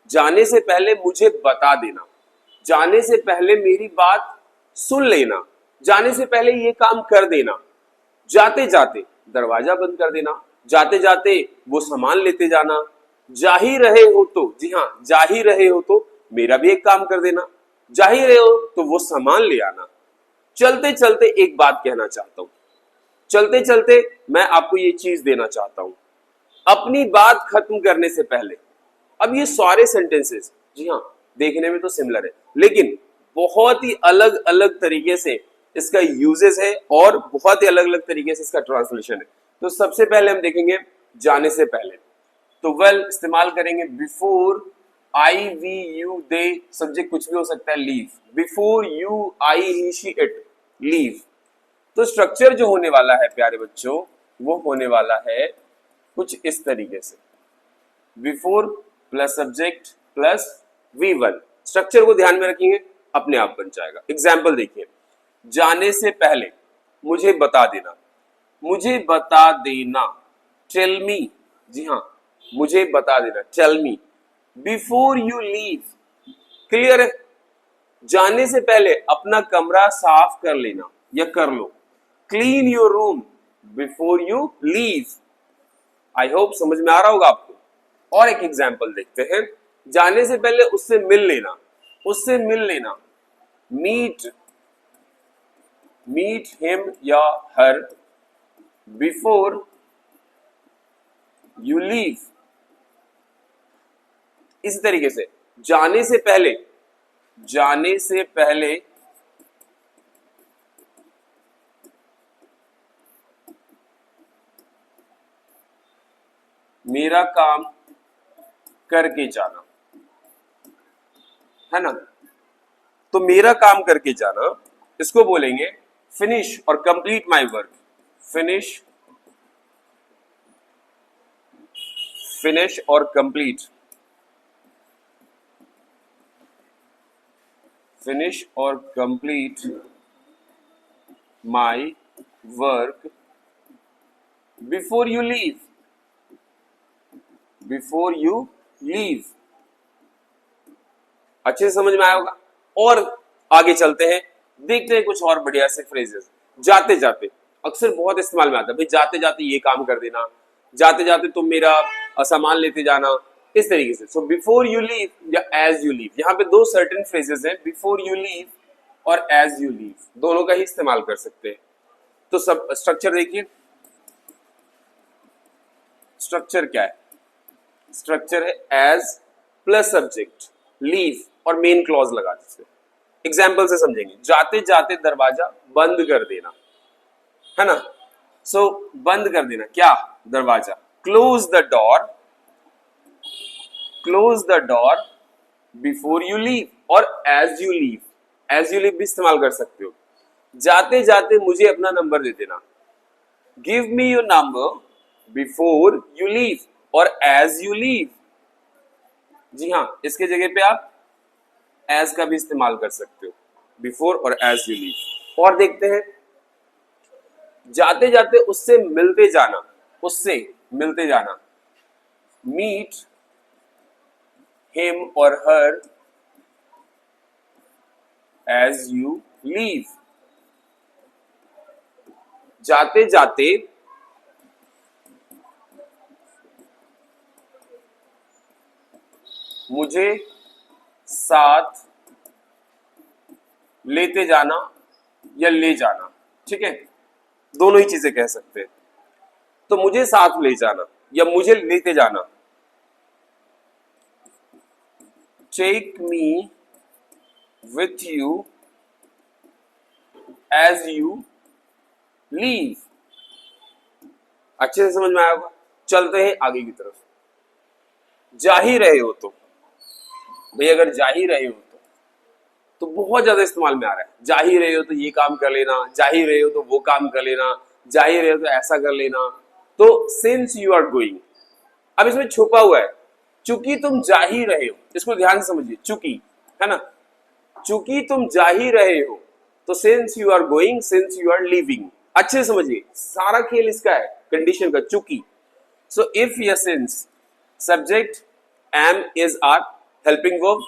जाने से पहले मुझे बता देना, जाने से पहले मेरी बात सुन लेना, जाने से पहले ये काम कर देना, जाते जाते दरवाजा बंद कर देना, जाते जाते वो सामान लेते जाना, जा ही रहे हो तो, जी हाँ, जा ही रहे हो तो मेरा भी एक काम कर देना, जा ही रहे हो तो वो सामान ले आना। चलते चलते एक बात कहना चाहता हूं, चलते चलते मैं आपको ये चीज देना चाहता हूं, अपनी बात खत्म करने से पहले। अब ये सारे सेंटेंसेस, जी हाँ, देखने में तो सिमिलर है, लेकिन बहुत ही अलग अलग तरीके से इसका यूजेस है और बहुत ही अलग अलग तरीके से इसका ट्रांसलेशन है। तो सबसे पहले हम देखेंगे जाने से पहले, तो वेल इस्तेमाल करेंगे before, I we you they, subject कुछ भी हो सकता है, leave, before you I he she it, leave. तो स्ट्रक्चर जो होने वाला है प्यारे बच्चों, वो होने वाला है कुछ इस तरीके से, before plus subject plus V1। Structure को ध्यान में रखेंगे, अपने आप बन जाएगा। एग्जाम्पल देखिए, जाने से पहले मुझे बता देना, मुझे बता देना, टेल मी, जी हाँ, मुझे बता देना, tell me, before you leave, clear है, जाने से पहले अपना कमरा साफ कर लेना या कर लो, clean your room before you leave. I hope समझ में आ रहा होगा आपको। और एक एग्जाम्पल देखते हैं, जाने से पहले उससे मिल लेना, उससे मिल लेना, मीट, मीट हिम या हर बिफोर यू लीव। इसी तरीके से जाने से पहले, जाने से पहले मेरा काम करके जाना, है ना, तो मेरा काम करके जाना, इसको बोलेंगे फिनिश और complete my work, finish, finish और कंप्लीट, फिनिश और complete my work before you leave, before you leave. अच्छे से समझ में आया होगा। और आगे चलते हैं, देखते हैं कुछ और बढ़िया से फ्रेजेस। जाते जाते अक्सर बहुत इस्तेमाल में आता है, भाई जाते जाते ये काम कर देना, जाते जाते तुम मेरा सामान लेते जाना, इस तरीके से। सो बिफोर यू लीव या एज यू लीव, यहाँ पे दो सर्टेन फ्रेजेस हैं, बिफोर यू लीव और एज यू लीव, दोनों का ही इस्तेमाल कर सकते हैं। तो सब स्ट्रक्चर देखिए, स्ट्रक्चर क्या है, स्ट्रक्चर है एज प्लस सब्जेक्ट, लीव और मेन क्लॉज लगा दीजिए। एग्जाम्पल से समझेंगे, जाते जाते दरवाजा बंद कर देना, है ना, सो बंद कर देना क्या, दरवाजा, close the door, close the door before you leave और as you leave, as you leave भी इस्तेमाल कर सकते हो। जाते जाते मुझे अपना नंबर दे देना, give me your number before you leave और एज यू लीव। जी हाँ, इसके जगह पे आप एज का भी इस्तेमाल कर सकते हो, बिफोर और एज यू लीव। और देखते हैं, जाते जाते उससे मिलते जाना, उससे मिलते जाना, मीट हिम और हर एज यू लीव। जाते जाते मुझे साथ लेते जाना या ले जाना, ठीक है, दोनों ही चीजें कह सकते हैं। तो मुझे साथ ले जाना या मुझे लेते जाना, take me with you as you leave. अच्छे से समझ में आया होगा। चलते हैं आगे की तरफ, जा ही रहे हो तो, भाई अगर जा ही रहे हो तो बहुत ज्यादा इस्तेमाल में आ रहा है, जा ही रहे हो तो ये काम कर लेना, जा ही रहे हो तो वो काम कर लेना, जा ही रहे हो तो ऐसा कर लेना। तो सिंस यू आर गोइंग, अब इसमें छुपा हुआ है, चूंकि तुम जा ही रहे हो, इसको ध्यान से समझिए, चूंकि, है ना, चूंकि तुम जा ही रहे हो, तो since you are going, since you are leaving. अच्छे से समझिए, सारा खेल इसका है, कंडीशन का, चूंकि। सो इफ या since, subject am is are, helping verb,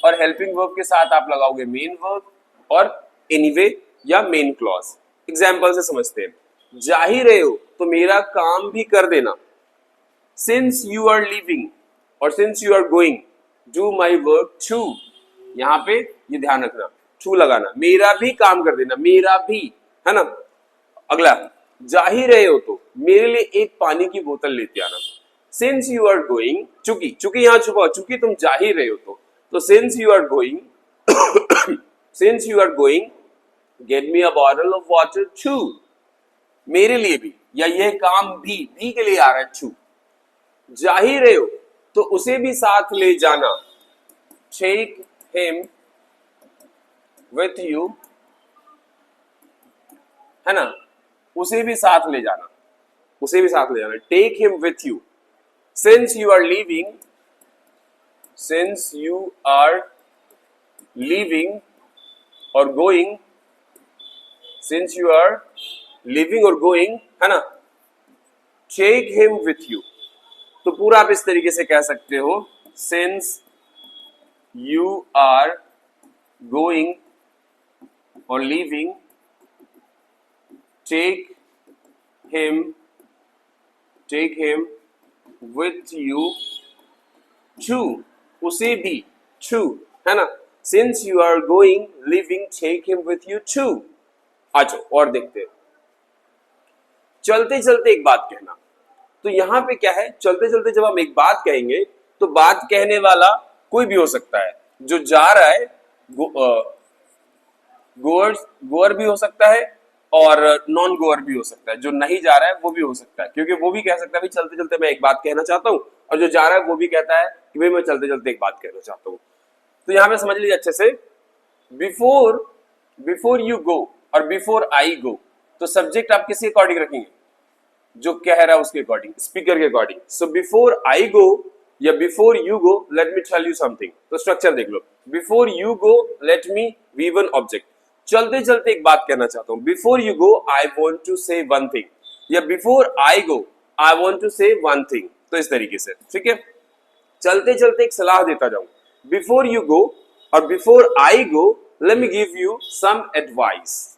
और हेल्पिंग वर्ब के साथ आप लगाओगे मेन वर्ब और एनीवे या मेन क्लॉज। एग्जाम्पल से समझते हैं, जा ही रहे हो तो मेरा काम भी कर देना। सिंस यू आर लिविंग और since you are going, do my work too. यहां पे ये ध्यान रखना, टू लगाना, मेरा भी काम कर देना, मेरा भी, है ना। अगला, जा ही रहे हो तो मेरे लिए एक पानी की बोतल लेते आना। सिंस यू आर गोइंग, चूंकि चूंकि यहां छुपाओ, चूंकि तुम जा ही रहे हो तो since you are going since you are going get me a bottle of water too. मेरे लिए भी, या यह काम भी के लिए आ रहा है टू। जा ही रहे हो तो उसे भी साथ ले जाना। टेक हिम विथ यू, है ना, उसे भी साथ ले जाना, उसे भी साथ ले जाना। Take him with you. Since you are living, since you are living और going, since you are living और गोइंग, है ना, टेक हिम विथ यू। तो पूरा आप इस तरीके से कह सकते हो, सिंस यू आर गोइंग और leaving, take him with you too, उसे भी, टू, है ना। Since you are going leaving take him with you too. अच्छा, और देखते हैं, चलते चलते एक बात कहना। तो यहां पे क्या है, चलते चलते जब हम एक बात कहेंगे तो बात कहने वाला कोई भी हो सकता है। जो जा रहा है गोअर भी हो सकता है और नॉन गोअर भी हो सकता है। जो नहीं जा रहा है वो भी हो सकता है, क्योंकि वो भी कह सकता है भाई चलते चलते मैं एक बात कहना चाहता हूं, और जो जा रहा है वो भी कहता है कि भाई मैं चलते चलते एक बात कहना चाहता हूं। तो यहां पे समझ लीजिए अच्छे से, बिफोर यू गो और बिफोर आई गो, तो सब्जेक्ट आप किसी अकॉर्डिंग रखेंगे, जो कह रहा है उसके अकॉर्डिंग, स्पीकर के according. So before I go या before you go let me tell you something. तो स्ट्रक्चर देख लो, before you go let me weave an object. चलते चलते एक बात कहना चाहता हूं, before you go I want to say one thing, या before I go I want to say one thing. तो इस तरीके से, ठीक है। चलते चलते एक सलाह देता जाऊं, बिफोर यू गो और before I go let me give you some advice.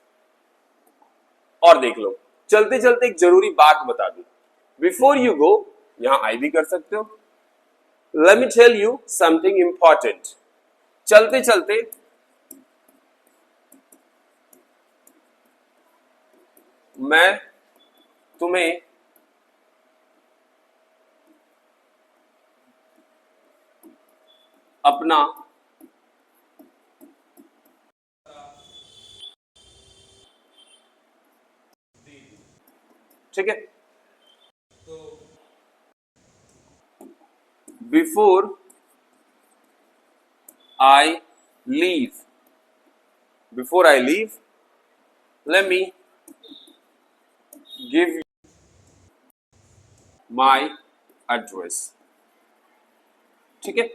और देख लो, चलते चलते एक जरूरी बात बता दूं, बिफोर यू गो यहां आई भी कर सकते हो, let me tell you something important. चलते चलते मैं तुम्हें अपना ठीक है, before I leave, before I leave let me give my address. ठीक है,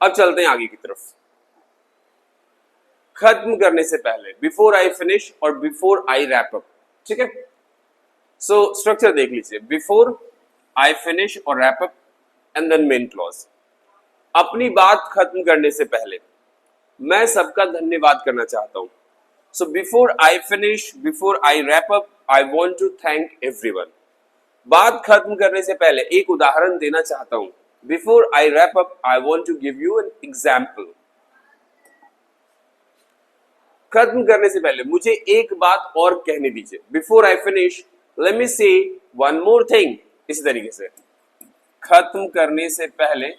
अब चलते हैं आगे की तरफ। खत्म करने से पहले, बिफोर आई फिनिश और बिफोर आई रैप अप। ठीक है, सो स्ट्रक्चर देख लीजिए, बिफोर आई फिनिश और wrap up and then main clause. अपनी बात खत्म करने से पहले मैं सबका धन्यवाद करना चाहता हूं। So before I finish, before I wrap up, I want to thank everyone. बात खत्म करने से पहले एक उदाहरण देना चाहता हूं, before I wrap up I want to give you an example. खत्म करने से पहले मुझे एक बात और कहने दीजिए, before I finish let me से वन मोर थिंग। इसी तरीके से खत्म करने से पहले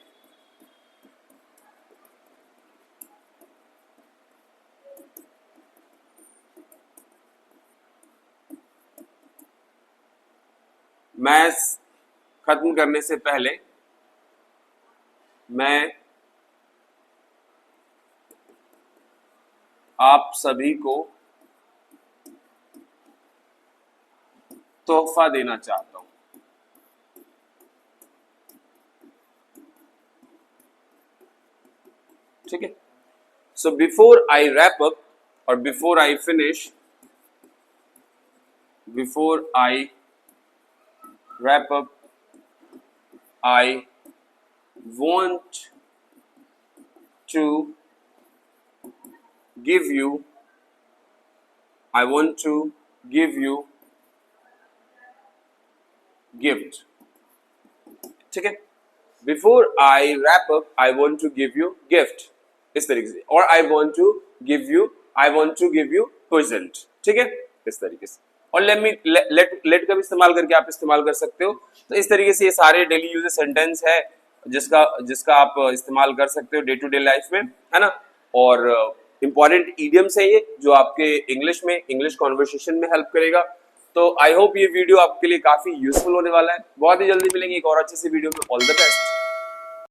मैं खत्म करने से पहले मैं आप सभी को तोहफा देना चाहता हूं। ठीक है, so before I wrap up और before I finish, before I wrap up I want to give you, I want to give you gift. ठीक है, before I wrap up I want to give you gift, इस तरीके से, और I want to give you present, ठीक है, इस तरीके से। और लेट का भी इस्तेमाल करके आप इस्तेमाल कर सकते हो। तो इस तरीके से ये सारे डेली यूजेज सेंटेंस है जिसका आप इस्तेमाल कर सकते हो डे टू डे लाइफ में, है ना। और इंपॉर्टेंट इडियम्स है ये जो आपके इंग्लिश कॉन्वर्सेशन में हेल्प करेगा। तो आई होप ये वीडियो आपके लिए काफी यूजफुल होने वाला है। बहुत ही जल्दी मिलेंगे एक और अच्छी सी वीडियो में। All the best.